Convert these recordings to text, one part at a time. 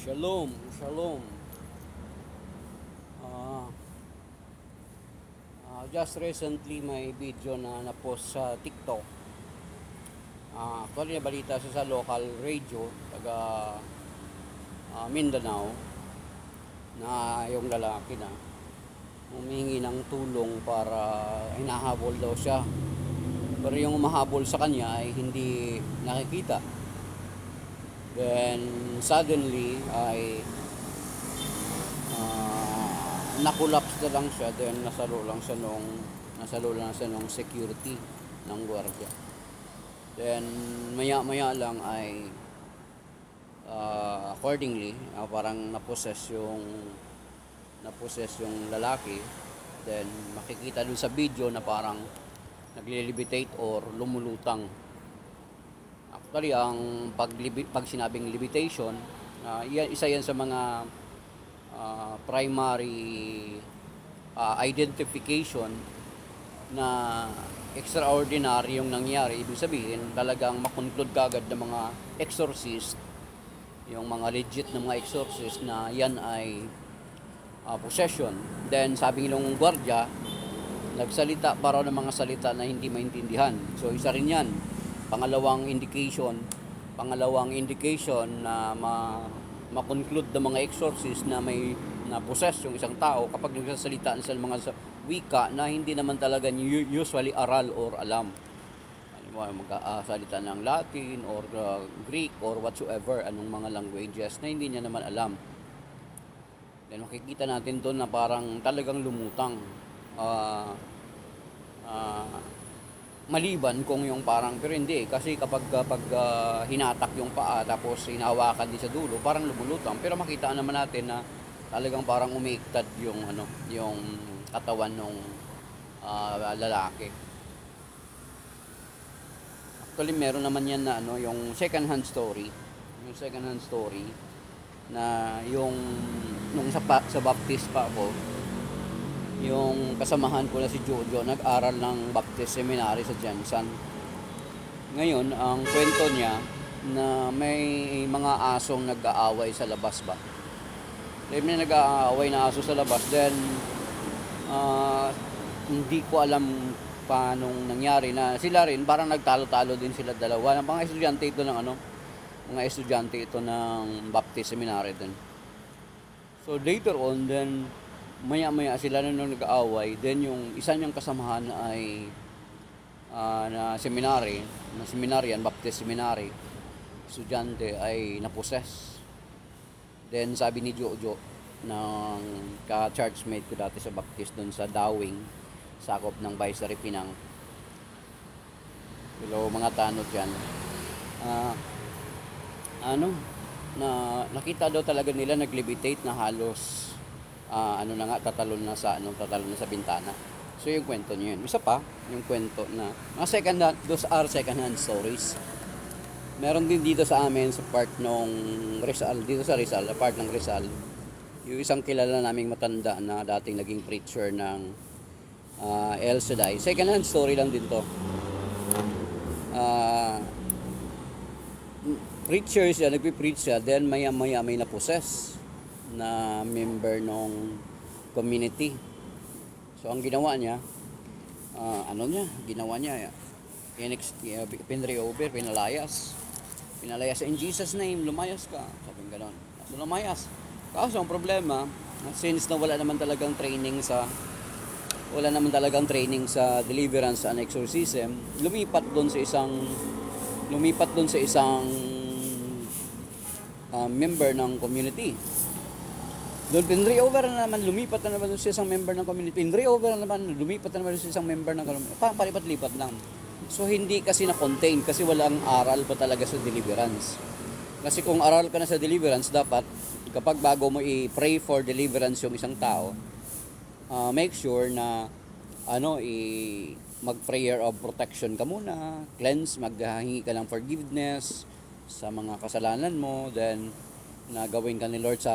Shalom, shalom. Ah, just recently may video na na-post sa TikTok. Actually nabalita sa local radio taga Mindanao na yung lalaki na humingi ng tulong para hinahabol daw siya. Pero yung umahabol sa kanya ay hindi nakikita. Then suddenly ay nakulaps na lang siya, then nasalo lang siya nung security ng gwardiya. Then maya lang ay accordingly parang naposes yung lalaki. Then makikita dun sa video na parang naglilibitate or lumulutang. Actually ang pag sinabing levitation, isa yan sa mga primary identification na extraordinary yung nangyari. Ibig sabihin talagang makonclude kagad ng mga exorcist, yung mga legit na mga exorcist, na yan ay possession. Then sabi ng gwardiya, nagsalita para ng mga salita na hindi maintindihan. So isa rin yan. Pangalawang indication na ma-conclude ng mga exorcist na may na-possess yung isang tao kapag nagsasalita sa mga wika na hindi naman talaga usually aral or alam. Magsasalita ng Latin or Greek or whatsoever, anong mga languages na hindi niya naman alam. Then makikita natin doon na parang talagang lumutang. Maliban kung yung parang, pero hindi kasi kapag hinatak yung paa tapos hinahawakan din sa dulo, parang lumulutang. Pero makita naman natin na talagang parang umiiktad yung katawan ng lalaki. Actually meron naman yan na yung second hand story na yung nung sa Baptist pa ako, yung kasamahan ko na si Jojo nag-aral ng Baptist Seminary sa Jensen. Ngayon, ang kwento niya na may mga asong nag-aaway sa labas ba. May nag-aaway na aso sa labas. Then, hindi ko alam paano nangyari na sila rin, parang nagtalo-talo din sila dalawa. Mga estudyante ito ng Baptist Seminary din. So, later on, then, maya sila na nung nag-aaway. Then yung isa niyang kasamahan ay na seminaryan, Baptist Seminary, estudyante, ay naposes. Then sabi ni Jojo ng ka-churchmate ko dati sa Baptist doon sa Dawing, sakop ng Viceroy Pinang, pero mga tanod yan, na nakita daw talaga nila nag-levitate na halos tatalon na sa bintana. So yung kwento niyo yun. Isa pa, yung kwento na those are second hand stories. Meron din dito sa amin sa part ng Rizal, part ng Rizal. Yung isang kilala naming matanda na dating naging preacher ng El Shaddai. Second hand story lang din to. Preacher siya, nagpi-preach siya, then maya may na-possess na member ng community. So ang ginawa niya, pinalayas in Jesus name, lumayas ka, sabi gano'n. So lumayas. Kaso ang problema, since na wala naman talagang training sa deliverance and exorcism, lumipat doon sa isang member ng community. Doon lumipat na naman sa isang member ng community. Lumipat na naman sa isang member ng community. Palipat-lipat lang. So hindi kasi na-contain kasi walang aral pa talaga sa deliverance. Kasi kung aral ka na sa deliverance, dapat kapag bago mo i-pray for deliverance yung isang tao, make sure na mag-prayer of protection ka muna, maghingi ka ng forgiveness sa mga kasalanan mo, then nagawin ka ni Lord sa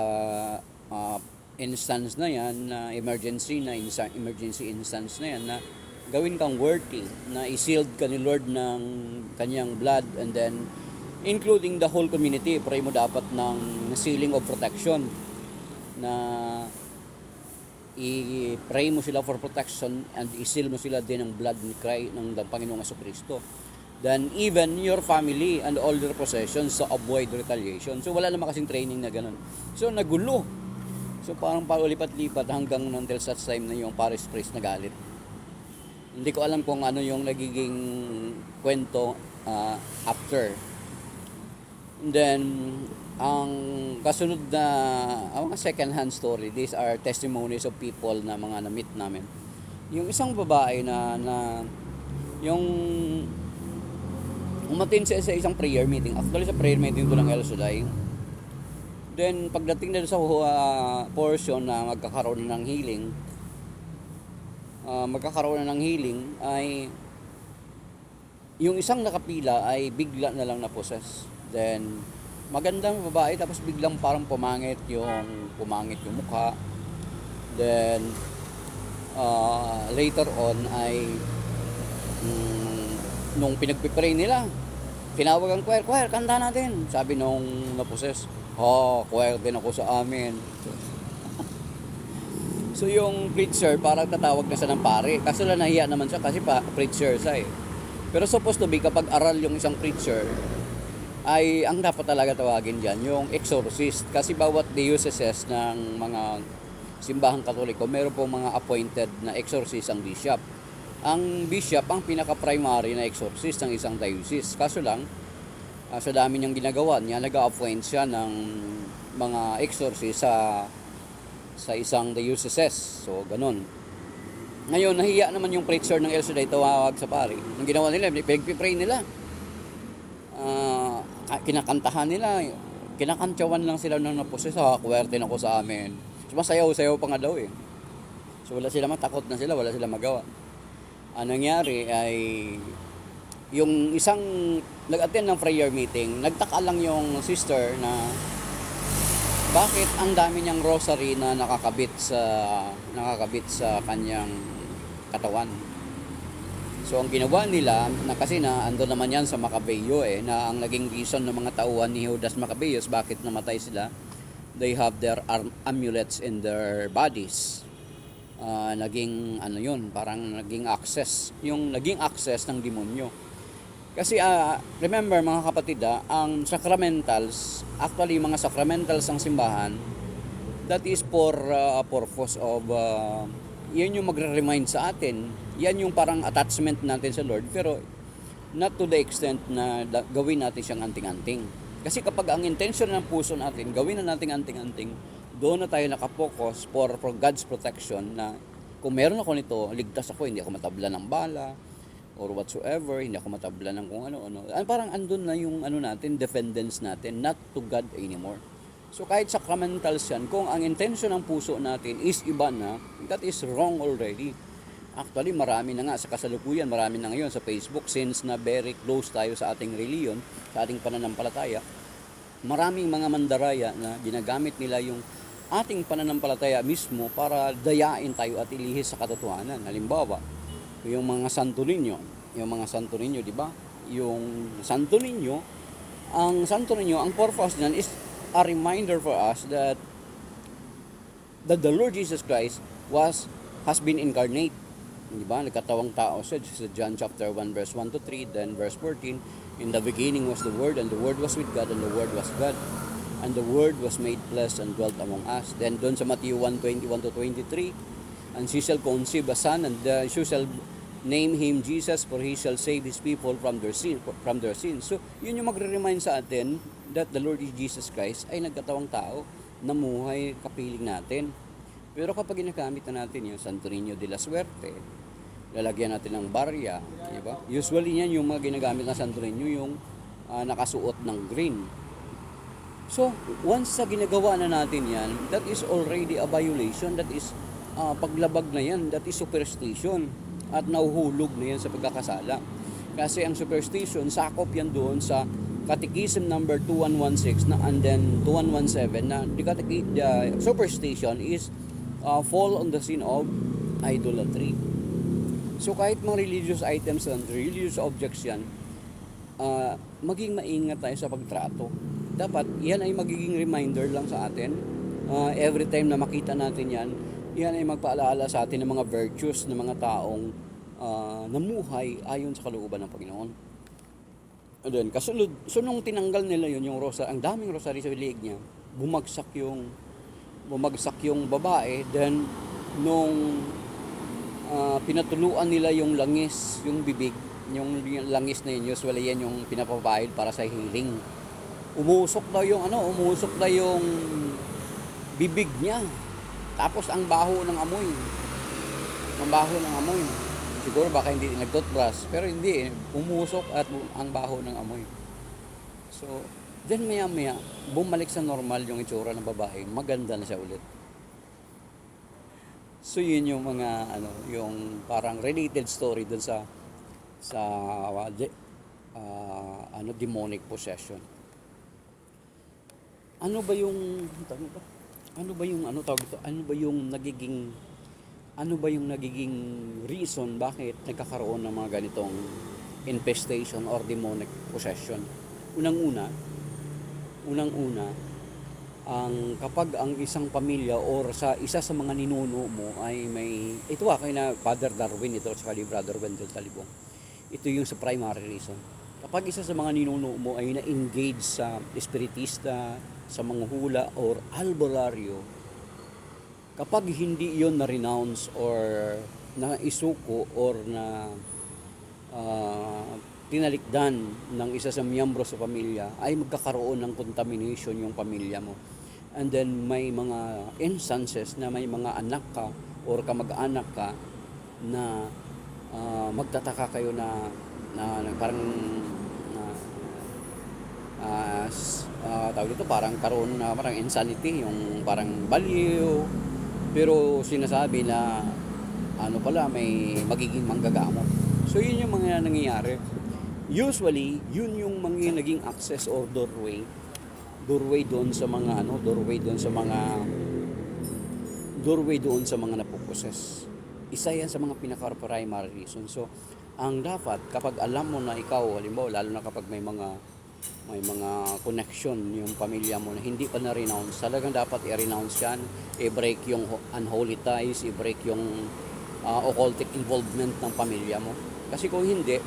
instance na yan, na emergency instance na yan, na gawin kang worthy, na i-sealed ka ni Lord ng kanyang blood, and then including the whole community. Pray mo dapat ng sealing of protection na i-pray mo sila for protection and i-seal mo sila din ng blood ni Christ ng Panginoong Jesucristo. Then even your family and all their possessions to avoid retaliation. So wala naman kasing training na ganun. So nagulo. So parang paulipat-lipat hanggang until such time na yung parish priest nagalit. Hindi ko alam kung ano yung nagiging kwento after. And then ang kasunod na mga second hand story, these are testimonies of people na mga na-meet namin. Yung isang babae na yung umatin siya sa isang prayer meeting. Actually sa prayer meeting ko ng El Shaddai. Then pagdating na sa portion na magkakaroon ng healing, ay yung isang nakapila ay bigla na lang na-possess. Then magandang babae tapos biglang parang pumangit yung mukha. Then later on ay nung pinagpipray nila, tinawag ang choir, kanta natin. Sabi nung na-possess, choir din ako sa amin. So yung preacher parang tatawag na siya ng pare. Kaso lang nahiya naman siya kasi preacher siya eh. Pero supposed to be kapag aral yung isang preacher, ay ang dapat talaga tawagin dyan, yung exorcist. Kasi bawat diocese ng mga simbahang katoliko, meron pong mga appointed na exorcist ang bishop. Ang bishop ang pinaka-primary na exorcist ng isang diocese. Kaso lang, sa dami niyang ginagawa niya, nag-appoint siya ng mga exorcist sa isang diocese. So, ganun. Ngayon, nahiya naman yung preacher ng El Shaddai tawag sa pari. Ang ginawa nila, pinagpipray nila. Kinakantahan nila, kinakantyawan lang sila ng naposes, choir din ako sa amin. So, masayaw-sayaw pa nga daw eh. So, wala sila matakot na sila, wala sila magawa. Ang nangyari ay yung isang nag-attend ng prayer meeting, nagtaka lang yung sister na bakit ang dami niyang rosary na nakakabit sa kanyang katawan. So ang ginawa nila, na kasi na ando naman yan sa Macabeo na ang naging reason ng mga tauhan ni Judas Maccabeus bakit namatay sila, they have their amulets in their bodies. Naging parang naging access ng demonyo. Kasi remember mga kapatid, ang sacramentals, actually mga sacramentals ng simbahan, that is for purpose of yan yung magre-remind sa atin, yan yung parang attachment natin sa Lord, pero not to the extent na gawin natin siyang anting-anting. Kasi kapag ang intention ng puso natin, gawin na natin anting-anting, doon na tayo nakapokus for God's protection na kung meron ako nito, ligtas ako, hindi ako matabla ng bala or whatsoever, hindi ako matabla ng kung ano-ano. Parang andun na yung natin, defendants natin, not to God anymore. So kahit sacramentals yan, kung ang intention ng puso natin is iba na, that is wrong already. Actually, marami na nga sa kasalukuyan, marami na ngayon sa Facebook, since na very close tayo sa ating reliyon, sa ating pananampalataya, maraming mga mandaraya na ginagamit nila yung ating pananampalataya mismo para dayain tayo at ilihis sa katotohanan. Halimbawa, yung mga Santo Niño, di ba? Yung Santo Niño, ang purpose niyan is a reminder for us that the Lord Jesus Christ has been incarnate. Di ba? Nagkatawang tao siya sa John chapter 1 verse 1 to 3, then verse 14, in the beginning was the Word, and the Word was with God, and the Word was God. And the Word was made flesh and dwelt among us. Then doon sa Matthew 1:21 to 23, and she shall conceive a son, and she shall name him Jesus, for he shall save his people from their sins. So, yun yung magre-remind sa atin that the Lord Jesus Christ ay nagkatawang tao, namuhay kapiling natin. Pero kapag ginagamit na natin yung Santo Niño de la Suerte, lalagyan natin ng barya, di ba? Usually yan yung mga ginagamit na Santo Niño, yung nakasuot ng green. So, once sa ginagawa na natin yan, that is already a violation, that is paglabag na yan, that is superstition, at nauhulog na yan sa pagkakasala. Kasi ang superstition, sakop yan doon sa Catechism number 2116 na, and then 2117 na the superstition is fall on the sin of idolatry. So kahit mga religious items and religious objects yan, maging maingat tayo sa pagtrato. Dapat yan ay magiging reminder lang sa atin. Every time na makita natin yan, yan ay magpaalala sa atin ng mga virtues ng mga taong namuhay ayon sa kalooban ng Panginoon. And then, kasunod, so nung tinanggal nila yun, yung ang daming rosary sa liig niya, bumagsak yung babae. Then, nung pinatuluan nila yung langis, yung bibig, yung langis na yun, usually yan yung pinapapahid para sa healing. Umusok daw yung bibig niya. Tapos ang baho ng amoy. Siguro baka hindi nag-toothbrush, pero hindi, umusok at ang baho ng amoy. So, then maya-maya, bumalik sa normal yung itsura ng babae, maganda na siya ulit. So, yun yung mga, yung parang related story dun sa demonic possession. Ano ba yung nagiging reason bakit nagkakaroon ng mga ganitong infestation or demonic possession? Unang-una, kapag ang isang pamilya or isa sa mga ninuno mo ay may, ito kay na Father Darwin ito, sa Brother Wendell Talibong. Ito yung sa primary reason. Kapag isa sa mga ninuno mo ay na-engage sa espiritista, sa mga hula or albularyo, kapag hindi yon na-renounce or na-isuko or na tinalikdan ng isa sa miyembro sa pamilya, ay magkakaroon ng contamination yung pamilya mo. And then may mga instances na may mga anak ka or kamag-anak ka na magtataka kayo na parang tawag dito, parang karoon na parang insanity, yung parang baliw, pero sinasabi na may magiging manggagamo. So yun yung mga nangyayari. Usually yun yung mga naging access or doorway doon sa mga napuposes. Isa yan sa mga pinaka-primary reason. So ang dapat, kapag alam mo na ikaw, halimbawa, lalo na kapag may mga connection yung pamilya mo na hindi pa na-renounce, talagang dapat i-renounce yan, i-break yung unholy ties, i-break yung occultic involvement ng pamilya mo. Kasi kung hindi,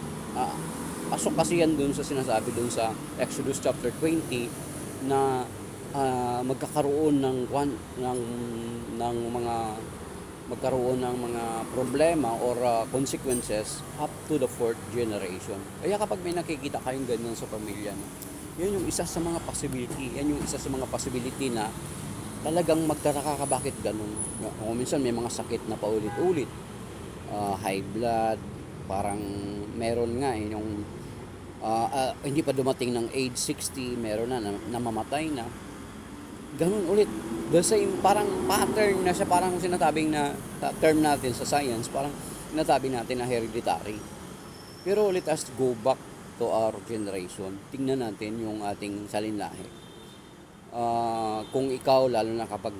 pasok kasi yan dun sa sinasabi dun sa Exodus chapter 20 na magkakaroon ng mga problema or consequences up to the 4th generation. Kaya kapag may nakikita kayong ganyan sa pamilya mo, yan yung isa sa mga possibility na talagang magtataka ka bakit ganun. Kung minsan may mga sakit na paulit-ulit, high blood, parang meron nga yung hindi pa dumating ng age 60, meron na namamatay na. Ganun ulit. The same, parang pattern na siya, parang sinasabing na term natin sa science, parang sinasabi natin na hereditary. Pero let us go back to our generation. Tingnan natin yung ating salinlahi. Kung ikaw, lalo na kapag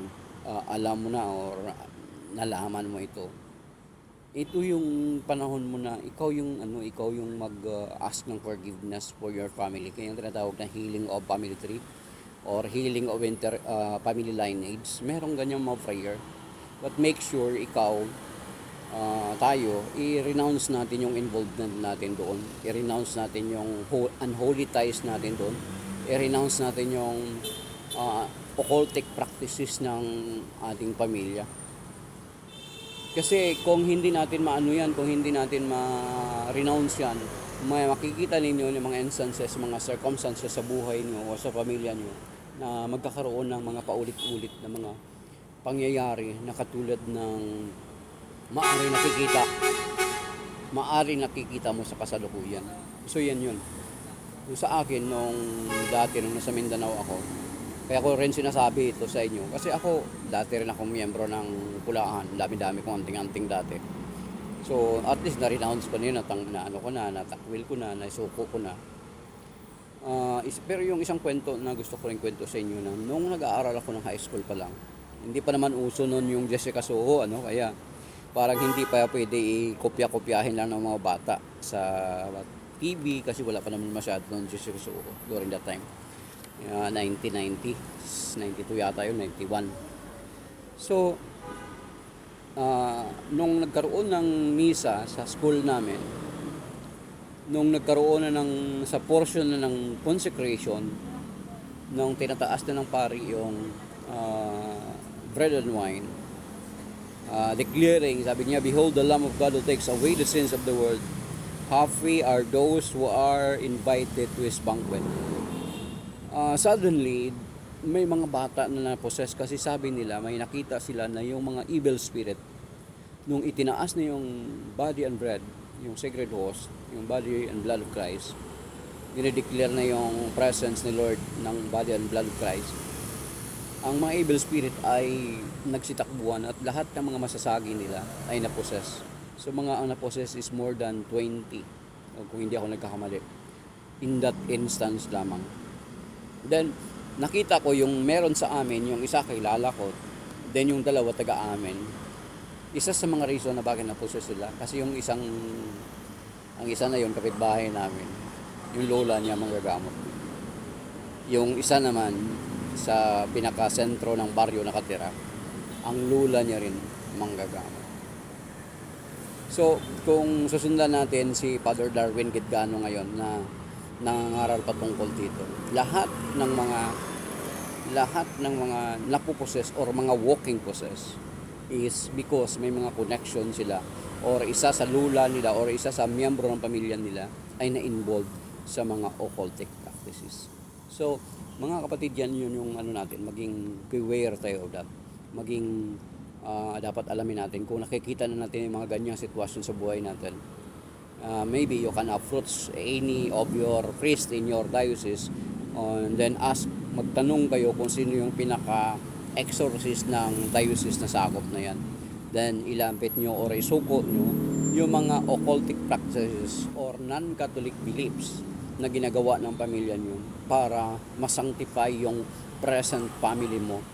alam mo na or nalaman mo ito yung panahon mo na ikaw yung mag-ask ng forgiveness for your family. Kaya yung tinatawag na healing of family tree or healing of family lineage. Merong ganyang mga prayer. But make sure ikaw, tayo, i-renounce natin yung involvement natin doon. I-renounce natin yung unholy ties natin doon. I-renounce natin yung occultic practices ng ating pamilya. Kasi kung hindi natin kung hindi natin ma-renounce yan, makikita ninyo yung mga instances, mga circumstances sa buhay niyo o sa pamilya niyo na magkakaroon ng mga paulit-ulit na mga pangyayari na katulad ng maari nakikita mo sa kasalukuyan. So yan yun. Sa akin, nung nasa Mindanao ako, kaya ko rin sinasabi ito sa inyo. Kasi ako, dati rin akong miyembro ng Pulaan. Dami-dami kong anting-anting dati. So, at least na-renounce ko na yun, natakwil ko na, naisuko ko na. Pero yung isang kwento na gusto ko rin kwento sa inyo na nung nag-aaral ako ng high school pa lang, hindi pa naman uso nun yung Jessica Soho, kaya parang hindi pa pwede i-kopya-kopyahin lang ng mga bata TV kasi wala pa naman masyado ng Diyos during that time. 1990, 92 yata yun, 91. So, nung nagkaroon ng misa sa school namin, nung nagkaroon na sa portion na ng consecration, nung tinataas na ng pari yung bread and wine, declaring, sabi niya, "Behold the Lamb of God who takes away the sins of the world. Happy are those who are invited to His banquet." Suddenly, may mga bata na na-possess kasi sabi nila, may nakita sila na yung mga evil spirit, nung itinaas na yung body and bread, yung sacred host, yung body and blood of Christ, dinideclare na yung presence ni Lord ng body and blood of Christ, ang mga evil spirit ay nagsitakbuhan at lahat ng mga masasagi nila ay na-possess. So mga ang na-possess is more than 20, o kung hindi ako nagkakamali, in that instance lamang. Then, nakita ko yung meron sa amin, yung isa kilala ko, then yung dalawa taga-amin. Isa sa mga reason na bakit na-possess sila, kasi ang isa na yun, kapitbahay namin, yung lola niya manggagamot. Yung isa naman, sa pinaka-sentro ng baryo nakatira, ang lola niya rin manggagamot. So, kung susundan natin si Father Darwin Gitgano ngayon na nangangaral patungkol dito, lahat ng mga napuposes or mga walking possess is because may mga connection sila or isa sa lula nila or isa sa miyembro ng pamilya nila ay na-involve sa mga occultic practices. So, mga kapatid, yun yung natin, maging beware tayo of that. Maging dapat alamin natin kung nakikita na natin yung mga ganyang sitwasyon sa buhay natin. Maybe you can approach any of your priest in your diocese and then magtanong kayo kung sino yung pinaka-exorcist ng diocese na sakop na yan. Then ilampit nyo or isuko nyo yung mga occultic practices or non-Catholic beliefs na ginagawa ng pamilya nyo para masanctify yung present family mo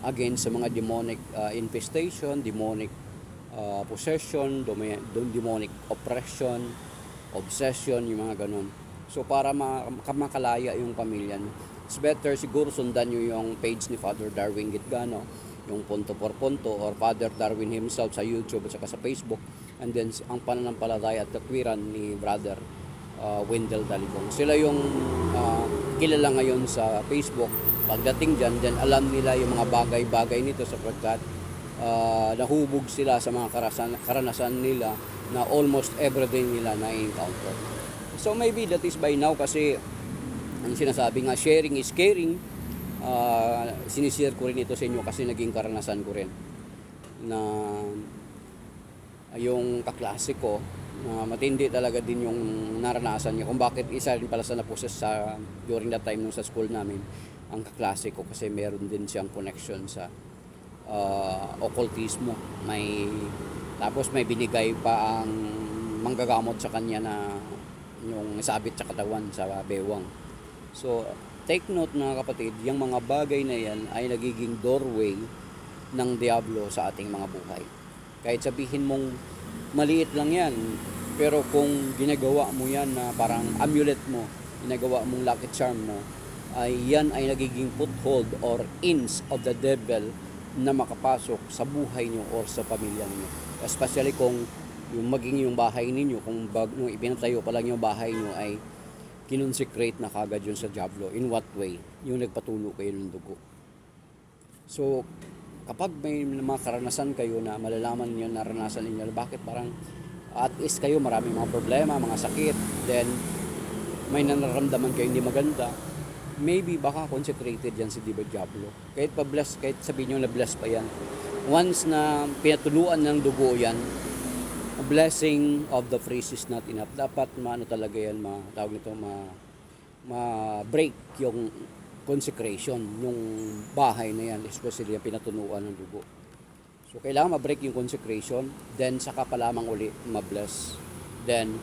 against sa mga demonic infestation, demonic possession, demonic oppression, obsession, yung mga ganun. So para makalaya yung pamilya nyo, it's better siguro sundan nyo yung page ni Father Darwin Gitgano, yung Punto por Punto or Father Darwin himself sa YouTube at saka sa Facebook, and then ang pananampalataya at katwiran ni Brother Wendell Daligong. Sila yung kilala ngayon sa Facebook. Pagdating dyan alam nila yung mga bagay-bagay nito sapagkat nahubog sila sa mga karanasan nila na almost everyday nila na-encounter. So maybe that is by now kasi ang sinasabi nga, sharing is caring. Sinishare ko rin ito sa inyo kasi naging karanasan ko rin na yung kaklase ko matindi talaga din yung naranasan niya kung bakit isa rin pala sa naposes sa during that time nung sa school namin ang kaklase ko kasi meron din siyang connection sa occultismo. Tapos may binigay pa ang manggagamot sa kanya na yung sabit sa katawan sa bewang. So take note mga kapatid, yung mga bagay na yan ay nagiging doorway ng diablo sa ating mga buhay. Kahit sabihin mong maliit lang yan, pero kung ginagawa mo yan na parang amulet mo, ginagawa mong lucky charm mo, ay yan ay nagiging foothold or inch of the devil na makapasok sa buhay nyo or sa pamilya niyo. Especially kung yung maging yung bahay ninyo, kung nung ipinatayo pa lang yung bahay nyo ay kinonsecrate na kagad yun sa diablo. In what way? Yung nagpatulo kayo ng dugo. So, kapag may mga karanasan kayo na malalaman niyo, naranasan niyo, bakit parang at least kayo maraming mga problema, mga sakit, then may nararamdaman kayo hindi maganda, maybe baka consecrated yan si Diablo. Kahit pa-bless, kahit sabihin nyo na bless pa yan. Once na pinatuluan ng dugo yan, a blessing of the priest is not enough. Dapat talaga yan, ma-break yung consecration ng bahay na yan, especially yung pinatunuan ng dugo. So, kailangan ma-break yung consecration, then saka pa lamang uli ma-bless. Then,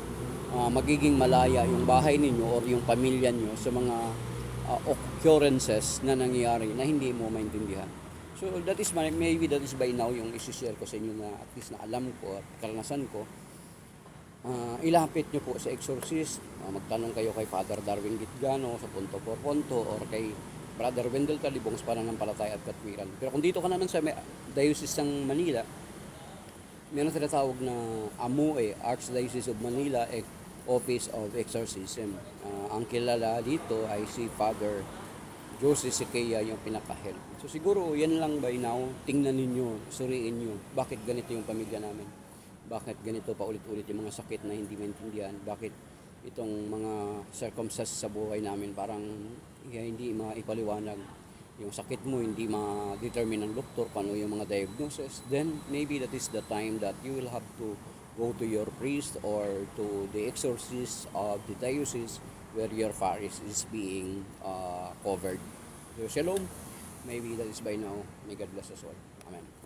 magiging malaya yung bahay ninyo or yung pamilya nyo sa mga occurrences na nangyayari na hindi mo maintindihan. So, maybe that is by now yung isi-share ko sa inyo na at least na alam ko at karanasan ko. ilapit nyo po sa exorcist. Magtanong kayo kay Father Darwin Gitgano sa Punto por Punto or kay Brother Wendell Talibong sa Pananampalataya at Katwiran. Pero kung dito ka naman sa Diocese ng Manila, meron tinatawag na AMUE, Archdiocese of Manila Office of Exorcism. Ang kilala dito ay si Father Jose Sequeia, yung pinaka-head. So siguro yan lang by now, tingnan ninyo, suriin nyo, bakit ganito yung pamilya namin? Bakit ganito paulit-ulit yung mga sakit na hindi maintindihan? Bakit itong mga circumstances sa buhay namin parang hindi maipaliwanag? Yung sakit mo hindi ma-determine ng doktor paano yung mga diagnosis, then maybe that is the time that you will have to go to your priest or to the exorcist of the diocese where your parish is being covered. So, shalom. Maybe that is by now. May God bless us all. Amen.